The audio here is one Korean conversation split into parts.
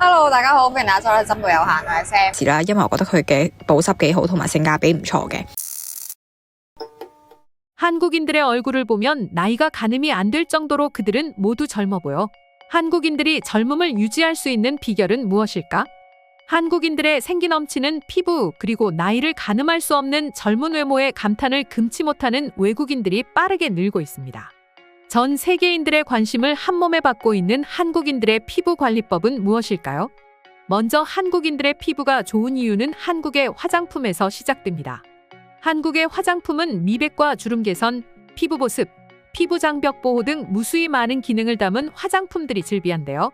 Hello，大家好，歡迎大家收睇針對有限，我係 Sam。啦，因為我覺得佢嘅保濕幾好，同埋性價比唔錯嘅。 한국인들의 얼굴을 보면 나이가 가늠이 안 될 정도로 그들은 모두 젊어 보여. 한국인들이 젊음을 유지할 수 있는 비결은 무엇일까? 한국인들의 생기 넘치는 피부 그리고 나이를 가늠할 수 없는 젊은 외모에 감탄을 금치 못하는 외국인들이 빠르게 늘고 있습니다. 전 세계인들의 관심을 한몸에 받고 있는 한국인들의 피부 관리법은 무엇일까요? 먼저 한국인들의 피부가 좋은 이유는 한국의 화장품에서 시작됩니다. 한국의 화장품은 미백과 주름 개선, 피부 보습, 피부 장벽 보호 등 무수히 많은 기능을 담은 화장품들이 즐비한데요.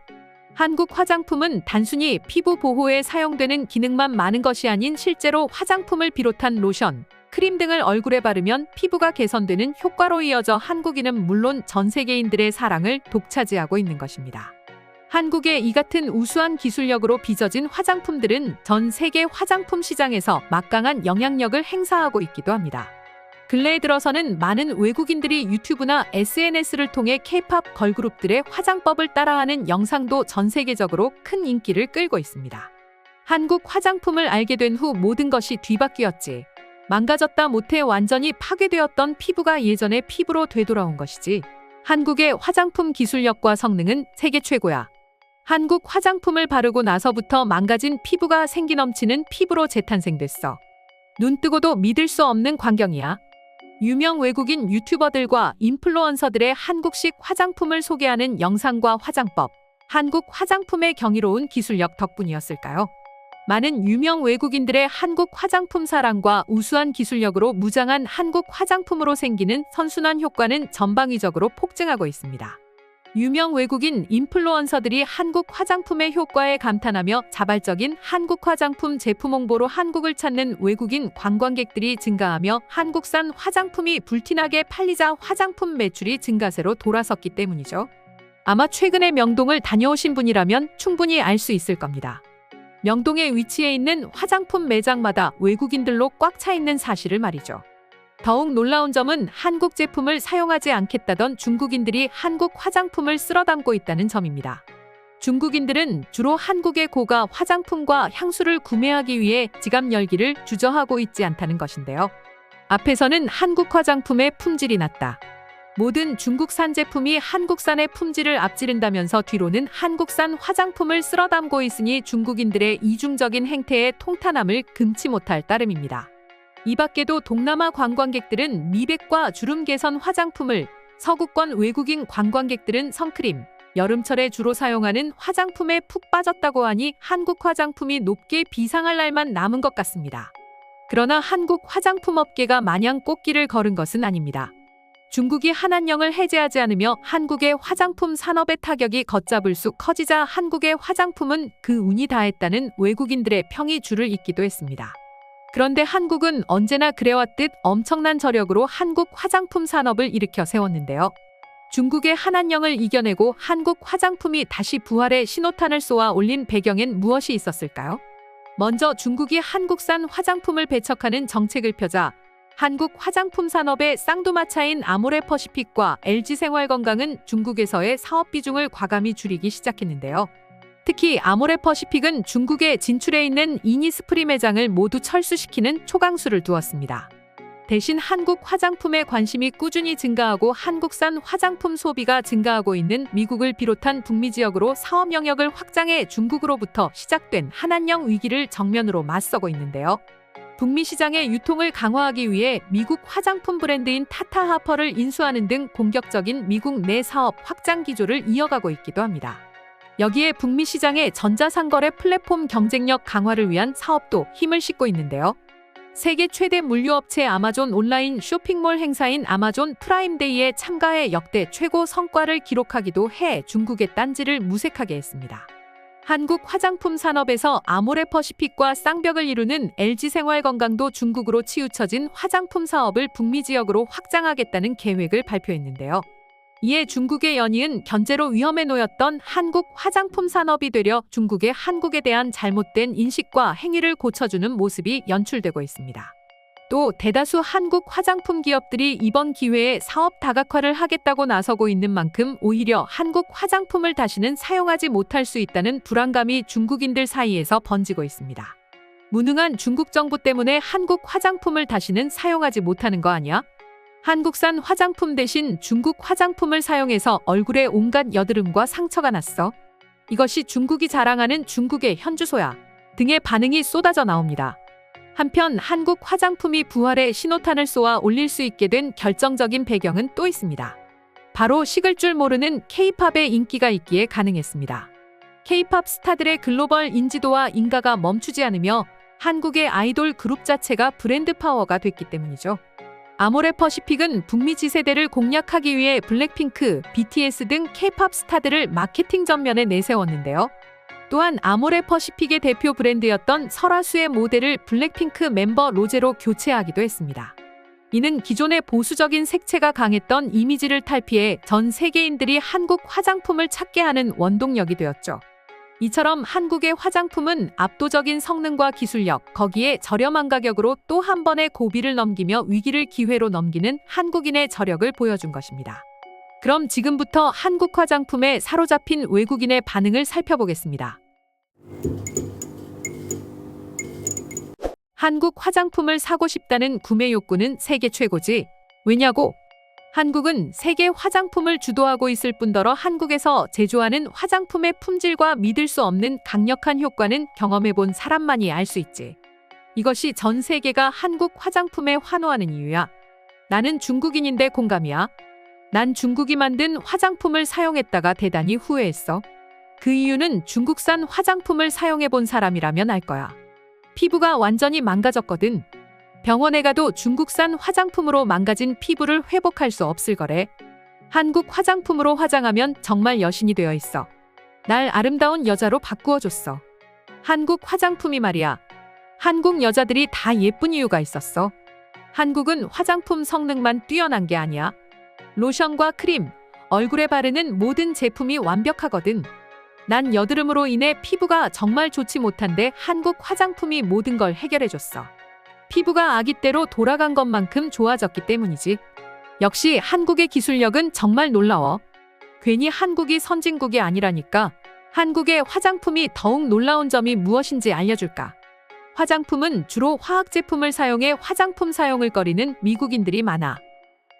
한국 화장품은 단순히 피부 보호에 사용되는 기능만 많은 것이 아닌 실제로 화장품을 비롯한 로션, 크림 등을 얼굴에 바르면 피부가 개선되는 효과로 이어져 한국인은 물론 전 세계인들의 사랑을 독차지하고 있는 것입니다. 한국의 이 같은 우수한 기술력으로 빚어진 화장품들은 전 세계 화장품 시장에서 막강한 영향력을 행사하고 있기도 합니다. 근래에 들어서는 많은 외국인들이 유튜브나 SNS를 통해 K-팝 걸그룹들의 화장법을 따라하는 영상도 전 세계적으로 큰 인기를 끌고 있습니다. 한국 화장품을 알게 된 후 모든 것이 뒤바뀌었지. 망가졌다 못해 완전히 파괴되었던 피부가 예전의 피부로 되돌아온 것이지. 한국의 화장품 기술력과 성능은 세계 최고야. 한국 화장품을 바르고 나서부터 망가진 피부가 생기 넘치는 피부로 재탄생됐어. 눈 뜨고도 믿을 수 없는 광경이야. 유명 외국인 유튜버들과 인플루언서들의 한국식 화장품을 소개하는 영상과 화장법, 한국 화장품의 경이로운 기술력 덕분이었을까요? 많은 유명 외국인들의 한국 화장품 사랑과 우수한 기술력으로 무장한 한국 화장품으로 생기는 선순환 효과는 전방위적으로 폭증하고 있습니다. 유명 외국인 인플루언서들이 한국 화장품의 효과에 감탄하며 자발적인 한국 화장품 제품 홍보로 한국을 찾는 외국인 관광객들이 증가하며 한국산 화장품이 불티나게 팔리자 화장품 매출이 증가세로 돌아섰기 때문이죠. 아마 최근에 명동을 다녀오신 분이라면 충분히 알 수 있을 겁니다. 명동에 위치해 있는 화장품 매장마다 외국인들로 꽉 차 있는 사실을 말이죠. 더욱 놀라운 점은 한국 제품을 사용하지 않겠다던 중국인들이 한국 화장품을 쓸어 담고 있다는 점입니다. 중국인들은 주로 한국의 고가 화장품과 향수를 구매하기 위해 지갑 열기를 주저하고 있지 않다는 것인데요. 앞에서는 한국 화장품의 품질이 낮다. 모든 중국산 제품이 한국산의 품질을 앞지른다면서 뒤로는 한국산 화장품을 쓸어 담고 있으니 중국인들의 이중적인 행태에 통탄함을 금치 못할 따름입니다. 이 밖에도 동남아 관광객들은 미백과 주름 개선 화장품을, 서구권 외국인 관광객들은 선크림, 여름철에 주로 사용하는 화장품에 푹 빠졌다고 하니 한국 화장품이 높게 비상할 날만 남은 것 같습니다. 그러나 한국 화장품 업계가 마냥 꽃길을 걸은 것은 아닙니다. 중국이 한한령을 해제하지 않으며 한국의 화장품 산업의 타격이 걷잡을 수 커지자 한국의 화장품은 그 운이 다했다는 외국인들의 평이 줄을 잇기도 했습니다. 그런데 한국은 언제나 그래왔듯 엄청난 저력으로 한국 화장품 산업을 일으켜 세웠는데요. 중국의 한한령을 이겨내고 한국 화장품이 다시 부활의 신호탄을 쏘아 올린 배경엔 무엇이 있었을까요? 먼저 중국이 한국산 화장품을 배척하는 정책을 펴자 한국 화장품 산업의 쌍두마차인 아모레퍼시픽과 LG생활건강은 중국에서의 사업 비중을 과감히 줄이기 시작했는데요. 특히 아모레퍼시픽은 중국에 진출해 있는 이니스프리 매장을 모두 철수시키는 초강수를 두었습니다. 대신 한국 화장품의 관심이 꾸준히 증가하고 한국산 화장품 소비가 증가하고 있는 미국을 비롯한 북미 지역으로 사업 영역을 확장해 중국으로부터 시작된 한한령 위기를 정면으로 맞서고 있는데요. 북미 시장의 유통을 강화하기 위해 미국 화장품 브랜드인 타타 하퍼를 인수하는 등 공격적인 미국 내 사업 확장 기조를 이어가고 있기도 합니다. 여기에 북미 시장의 전자상거래 플랫폼 경쟁력 강화를 위한 사업도 힘을 싣고 있는데요. 세계 최대 물류업체 아마존 온라인 쇼핑몰 행사인 아마존 프라임데이에 참가해 역대 최고 성과를 기록하기도 해 중국의 딴지를 무색하게 했습니다. 한국 화장품 산업에서 아모레퍼시픽과 쌍벽을 이루는 LG생활건강도 중국으로 치우쳐진 화장품 사업을 북미 지역으로 확장하겠다는 계획을 발표했는데요. 이에 중국의 연이은 견제로 위험에 놓였던 한국 화장품 산업이 되려 중국의 한국에 대한 잘못된 인식과 행위를 고쳐주는 모습이 연출되고 있습니다. 또 대다수 한국 화장품 기업들이 이번 기회에 사업 다각화를 하겠다고 나서고 있는 만큼 오히려 한국 화장품을 다시는 사용하지 못할 수 있다는 불안감이 중국인들 사이에서 번지고 있습니다. 무능한 중국 정부 때문에 한국 화장품을 다시는 사용하지 못하는 거 아니야? 한국산 화장품 대신 중국 화장품을 사용해서 얼굴에 온갖 여드름과 상처가 났어. 이것이 중국이 자랑하는 중국의 현주소야. 등의 반응이 쏟아져 나옵니다. 한편 한국 화장품이 부활의 신호탄을 쏘아 올릴 수 있게 된 결정적인 배경은 또 있습니다. 바로 식을 줄 모르는 K-팝의 인기가 있기에 가능했습니다. K-팝 스타들의 글로벌 인지도와 인가가 멈추지 않으며 한국의 아이돌 그룹 자체가 브랜드 파워가 됐기 때문이죠. 아모레퍼시픽은 북미 지세대를 공략하기 위해 블랙핑크, BTS 등 K-팝 스타들을 마케팅 전면에 내세웠는데요. 또한 아모레퍼시픽의 대표 브랜드였던 설화수의 모델을 블랙핑크 멤버 로제로 교체하기도 했습니다. 이는 기존의 보수적인 색채가 강했던 이미지를 탈피해 전 세계인들이 한국 화장품을 찾게 하는 원동력이 되었죠. 이처럼 한국의 화장품은 압도적인 성능과 기술력, 거기에 저렴한 가격으로 또 한 번의 고비를 넘기며 위기를 기회로 넘기는 한국인의 저력을 보여준 것입니다. 그럼 지금부터 한국 화장품에 사로잡힌 외국인의 반응을 살펴보겠습니다. 한국 화장품을 사고 싶다는 구매 욕구는 세계 최고지. 왜냐고? 한국은 세계 화장품을 주도하고 있을 뿐더러 한국에서 제조하는 화장품의 품질과 믿을 수 없는 강력한 효과는 경험해본 사람만이 알 수 있지. 이것이 전 세계가 한국 화장품에 환호하는 이유야. 나는 중국인인데 공감이야. 난 중국이 만든 화장품을 사용했다가 대단히 후회했어. 그 이유는 중국산 화장품을 사용해본 사람이라면 알 거야. 피부가 완전히 망가졌거든. 병원에 가도 중국산 화장품으로 망가진 피부를 회복할 수 없을 거래. 한국 화장품으로 화장하면 정말 여신이 되어 있어. 날 아름다운 여자로 바꾸어줬어. 한국 화장품이 말이야. 한국 여자들이 다 예쁜 이유가 있었어. 한국은 화장품 성능만 뛰어난 게 아니야. 로션과 크림, 얼굴에 바르는 모든 제품이 완벽하거든. 난 여드름으로 인해 피부가 정말 좋지 못한데 한국 화장품이 모든 걸 해결해줬어. 피부가 아기때로 돌아간 것만큼 좋아졌기 때문이지. 역시 한국의 기술력은 정말 놀라워. 괜히 한국이 선진국이 아니라니까. 한국의 화장품이 더욱 놀라운 점이 무엇인지 알려줄까? 화장품은 주로 화학 제품을 사용해 화장품 사용을 꺼리는 미국인들이 많아.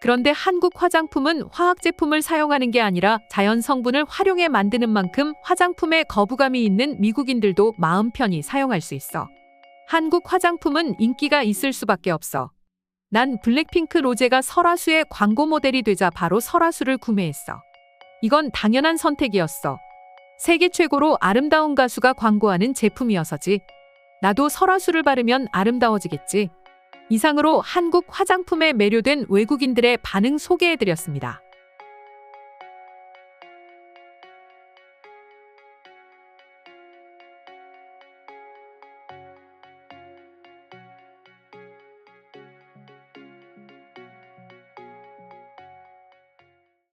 그런데 한국 화장품은 화학 제품을 사용하는 게 아니라 자연 성분을 활용해 만드는 만큼 화장품에 거부감이 있는 미국인들도 마음 편히 사용할 수 있어. 한국 화장품은 인기가 있을 수밖에 없어. 난 블랙핑크 로제가 설화수의 광고 모델이 되자 바로 설화수를 구매했어. 이건 당연한 선택이었어. 세계 최고로 아름다운 가수가 광고하는 제품이어서지. 나도 설화수를 바르면 아름다워지겠지. 이상으로 한국 화장품에 매료된 외국인들의 반응 소개해드렸습니다.